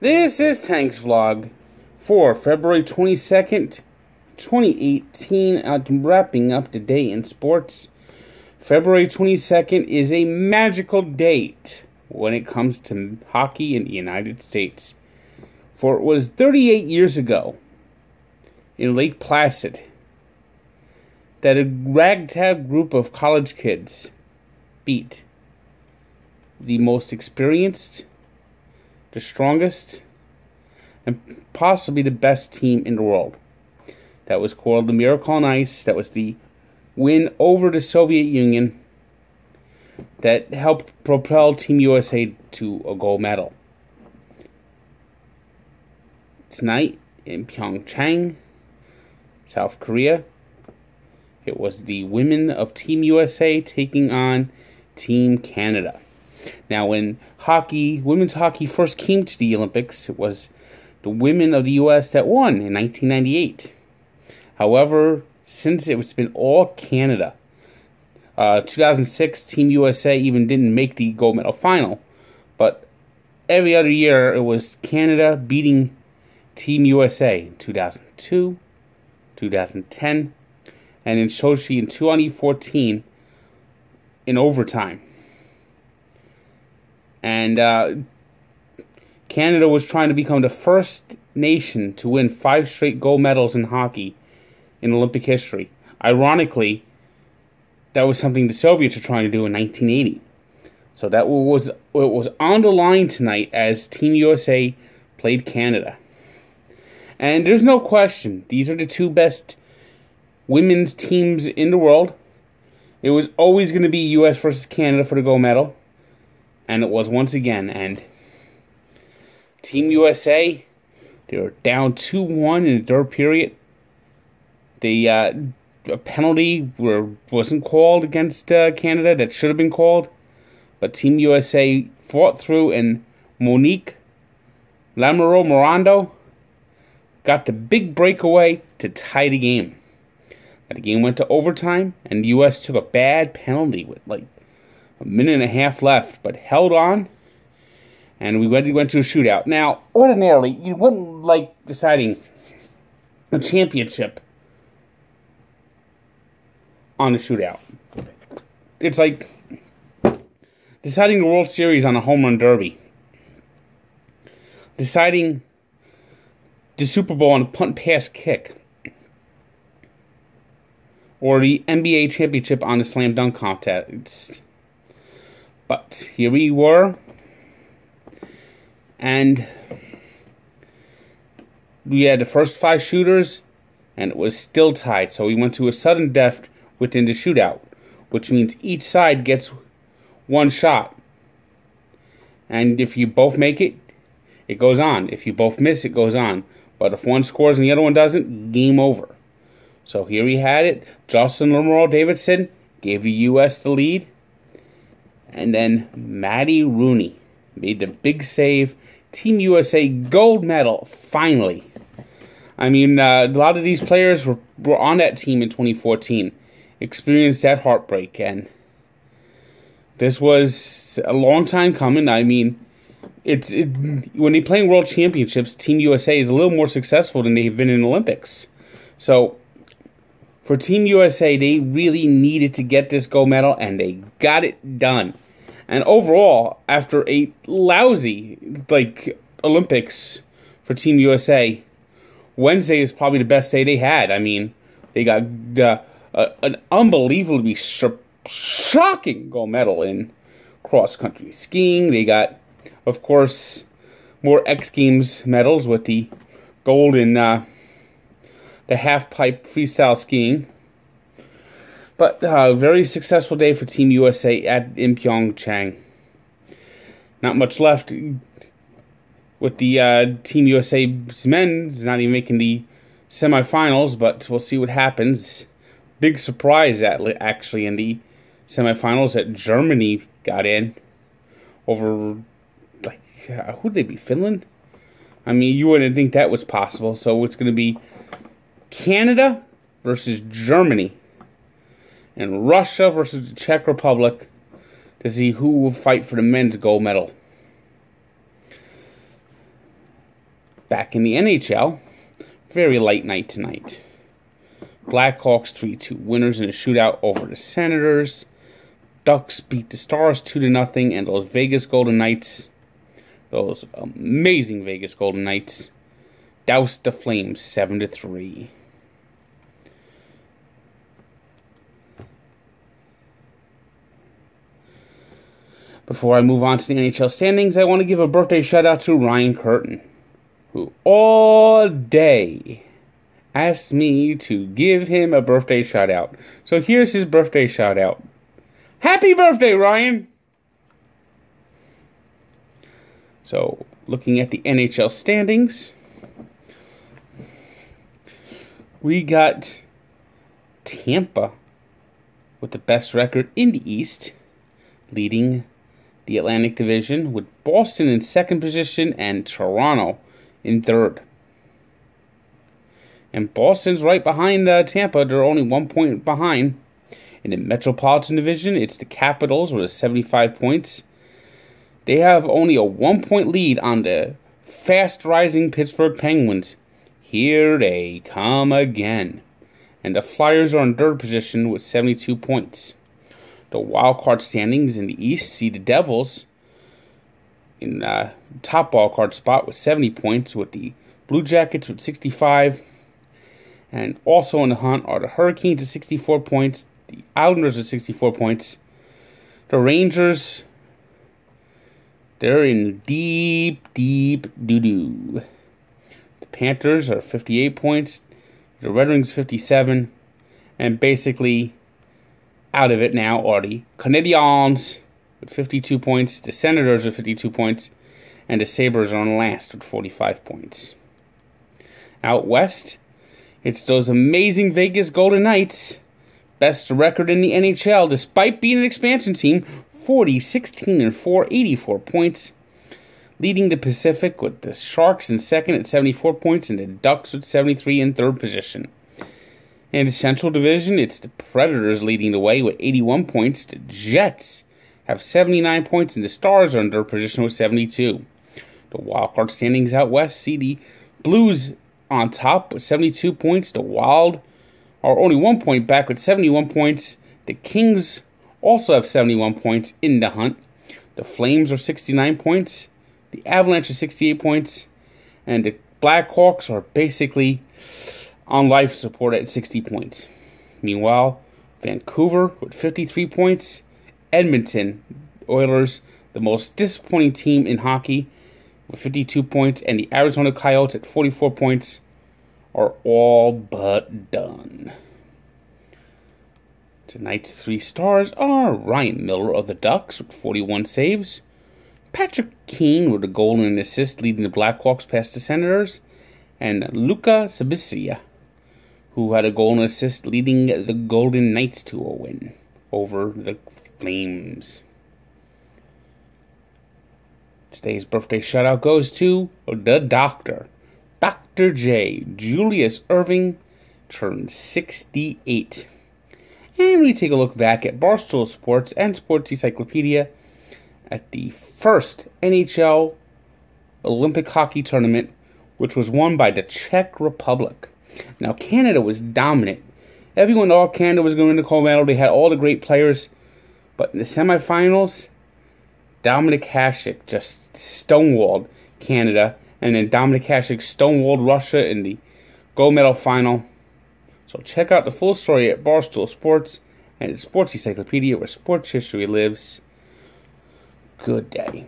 This is Tank's Vlog for February 22nd, 2018. I'm wrapping up the day in sports. February 22nd is a magical date when it comes to hockey in the United States. For it was 38 years ago in Lake Placid that a ragtag group of college kids beat the most experienced, the strongest, and possibly the best team in the world. That was called the Miracle on Ice. That was the win over the Soviet Union that helped propel Team USA to a gold medal. Tonight in Pyeongchang, South Korea, it was the women of Team USA taking on Team Canada. Now, when women's hockey first came to the Olympics, it was the women of the U.S. that won in 1998. However, since it's been all Canada, 2006 Team USA even didn't make the gold medal final, but every other year it was Canada beating Team USA in 2002, 2010, and in Sochi in 2014 in overtime. And Canada was trying to become the first nation to win 5 straight gold medals in hockey in Olympic history. Ironically, that was something the Soviets were trying to do in 1980. So that was on the line tonight as Team USA played Canada. And there's no question, these are the two best women's teams in the world. It was always going to be US versus Canada for the gold medal. And it was once again. And Team USA, they were down 2-1 in the third period. A penalty wasn't called against Canada that should have been called. But Team USA fought through, and Monique Lamoureux-Morando got the big breakaway to tie the game. And the game went to overtime, and the U.S. took a bad penalty with like a minute and a half left, but held on, and we went to a shootout. Now, ordinarily, you wouldn't like deciding a championship on a shootout. It's like deciding the World Series on a home run derby. Deciding the Super Bowl on a punt pass kick. Or the NBA championship on a slam dunk contest. But here we were, and we had the first 5 shooters, and it was still tied. So we went to a sudden death within the shootout, which means each side gets 1 shot. And if you both make it, it goes on. If you both miss, it goes on. But if one scores and the other one doesn't, game over. So here we had it. Jocelyn Lemuel-Davidson gave the U.S. the lead. And then Maddie Rooney made the big save. Team USA gold medal, finally. I mean, a lot of these players were on that team in 2014. Experienced that heartbreak. And this was a long time coming. I mean, when they play in World Championships, Team USA is a little more successful than they've been in Olympics. So for Team USA, they really needed to get this gold medal, and they got it done. And overall, after a lousy Olympics for Team USA, Wednesday is probably the best day they had. I mean, they got an unbelievably shocking gold medal in cross-country skiing. They got, of course, more X Games medals with the gold in the half-pipe freestyle skiing. But a very successful day for Team USA in Pyeongchang. Not much left with the Team USA's men's not even making the semifinals, but we'll see what happens. Big surprise, actually, in the semifinals that Germany got in over, who did they beat? Finland? I mean, you wouldn't think that was possible. So it's going to be Canada versus Germany, and Russia versus the Czech Republic to see who will fight for the men's gold medal. Back in the NHL, very light night tonight. Blackhawks 3-2 winners in a shootout over the Senators. Ducks beat the Stars 2-0, and those Vegas Golden Knights, those amazing Vegas Golden Knights, doused the Flames 7-3. Before I move on to the NHL standings, I want to give a birthday shout out to Ryan Curtin, who all day asked me to give him a birthday shout out. So here's his birthday shout out. Happy birthday, Ryan! So, looking at the NHL standings, we got Tampa with the best record in the East, leading the Atlantic Division, with Boston in second position and Toronto in third. And Boston's right behind Tampa. They're only 1 point behind. In the Metropolitan Division, it's the Capitals with 75 points. They have only a 1 point lead on the fast-rising Pittsburgh Penguins. Here they come again. And the Flyers are in third position with 72 points. The wildcard standings in the East see the Devils in top wildcard spot with 70 points, with the Blue Jackets with 65. And also in the hunt are the Hurricanes at 64 points, the Islanders at 64 points. The Rangers, they're in deep doo-doo. The Panthers are 58 points, the Red Wings 57, and basically out of it now are the Canadiens with 52 points, the Senators with 52 points, and the Sabres are on last with 45 points. Out west, it's those amazing Vegas Golden Knights, best record in the NHL despite being an expansion team, 40-16-4, 84 points, leading the Pacific with the Sharks in second at 74 points and the Ducks with 73 in third position. In the Central Division, it's the Predators leading the way with 81 points. The Jets have 79 points, and the Stars are in third position with 72. The wildcard standings out west see the Blues on top with 72 points. The Wild are only 1 point back with 71 points. The Kings also have 71 points in the hunt. The Flames are 69 points. The Avalanche are 68 points. And the Blackhawks are basically on life support at 60 points. Meanwhile, Vancouver with 53 points. Edmonton Oilers, the most disappointing team in hockey, with 52 points. And the Arizona Coyotes at 44 points are all but done. Tonight's 3 stars are Ryan Miller of the Ducks with 41 saves. Patrick Kane with a goal and an assist leading the Blackhawks past the Senators. And Luka Sabitsia, who had a goal and assist leading the Golden Knights to a win over the Flames. Today's birthday shout-out goes to the Doctor. Dr. J. Julius Irving turned 68. And we take a look back at Barstool Sports and Sports Encyclopedia at the first NHL Olympic hockey tournament, which was won by the Czech Republic. Now, Canada was dominant. Everyone thought Canada was going to gold medal. They had all the great players. But in the semifinals, Dominik Hasek just stonewalled Canada. And then Dominik Hasek stonewalled Russia in the gold medal final. So check out the full story at Barstool Sports and at Sports Encyclopedia, where sports history lives. Good day.